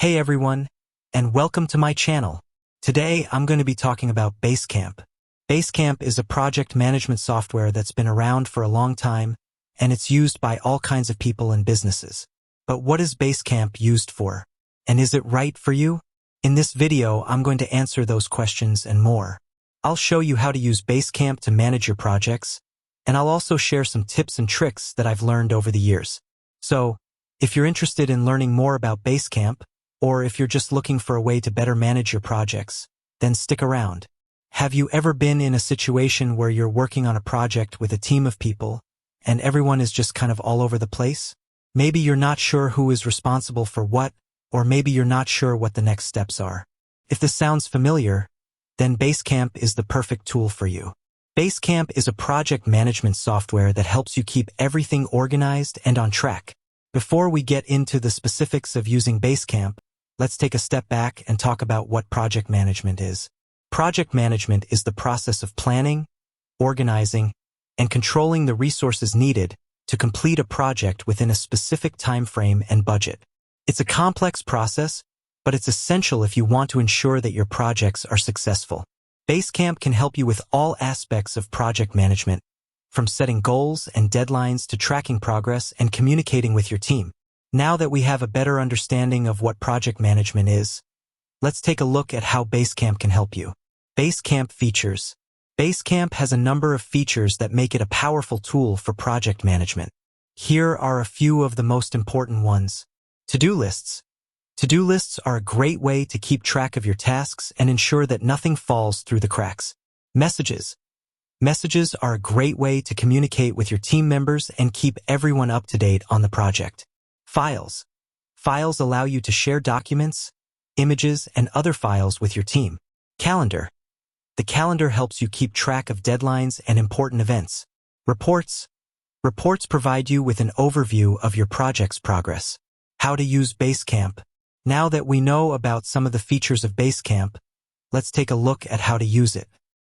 Hey everyone, and welcome to my channel. Today I'm going to be talking about Basecamp. Basecamp is a project management software that's been around for a long time, and it's used by all kinds of people and businesses. But what is Basecamp used for? And is it right for you? In this video, I'm going to answer those questions and more. I'll show you how to use Basecamp to manage your projects, and I'll also share some tips and tricks that I've learned over the years. So, if you're interested in learning more about Basecamp, or if you're just looking for a way to better manage your projects, then stick around. Have you ever been in a situation where you're working on a project with a team of people, and everyone is just kind of all over the place? Maybe you're not sure who is responsible for what, or maybe you're not sure what the next steps are. If this sounds familiar, then Basecamp is the perfect tool for you. Basecamp is a project management software that helps you keep everything organized and on track. Before we get into the specifics of using Basecamp, let's take a step back and talk about what project management is. Project management is the process of planning, organizing, and controlling the resources needed to complete a project within a specific time frame and budget. It's a complex process, but it's essential if you want to ensure that your projects are successful. Basecamp can help you with all aspects of project management, from setting goals and deadlines to tracking progress and communicating with your team. Now that we have a better understanding of what project management is, let's take a look at how Basecamp can help you. Basecamp features. Basecamp has a number of features that make it a powerful tool for project management. Here are a few of the most important ones. To-do lists. To-do lists are a great way to keep track of your tasks and ensure that nothing falls through the cracks. Messages. Messages are a great way to communicate with your team members and keep everyone up to date on the project. Files. Files allow you to share documents, images, and other files with your team. Calendar. The calendar helps you keep track of deadlines and important events. Reports. Reports provide you with an overview of your project's progress. How to use Basecamp. Now that we know about some of the features of Basecamp, let's take a look at how to use it.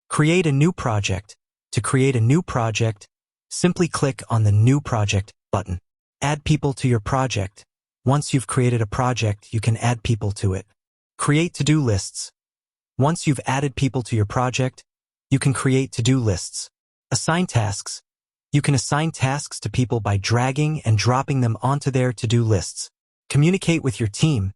Create a new project. To create a new project, simply click on the New Project button. Add people to your project. Once you've created a project, you can add people to it. Create to-do lists. Once you've added people to your project, you can create to-do lists. Assign tasks. You can assign tasks to people by dragging and dropping them onto their to-do lists. Communicate with your team.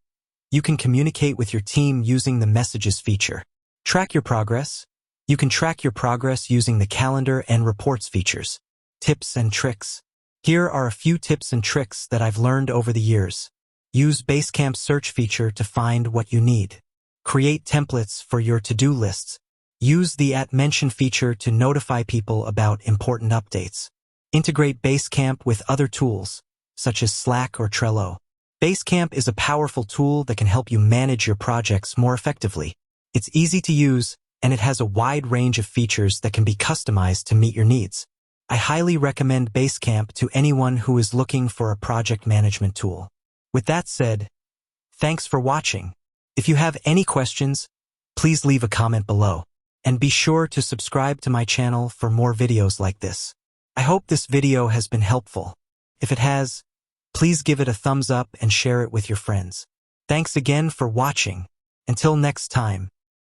You can communicate with your team using the Messages feature. Track your progress. You can track your progress using the Calendar and Reports features. Tips and tricks. Here are a few tips and tricks that I've learned over the years. Use Basecamp's search feature to find what you need. Create templates for your to-do lists. Use the @mention feature to notify people about important updates. Integrate Basecamp with other tools, such as Slack or Trello. Basecamp is a powerful tool that can help you manage your projects more effectively. It's easy to use, and it has a wide range of features that can be customized to meet your needs. I highly recommend Basecamp to anyone who is looking for a project management tool. With that said, thanks for watching. If you have any questions, please leave a comment below. And be sure to subscribe to my channel for more videos like this. I hope this video has been helpful. If it has, please give it a thumbs up and share it with your friends. Thanks again for watching. Until next time.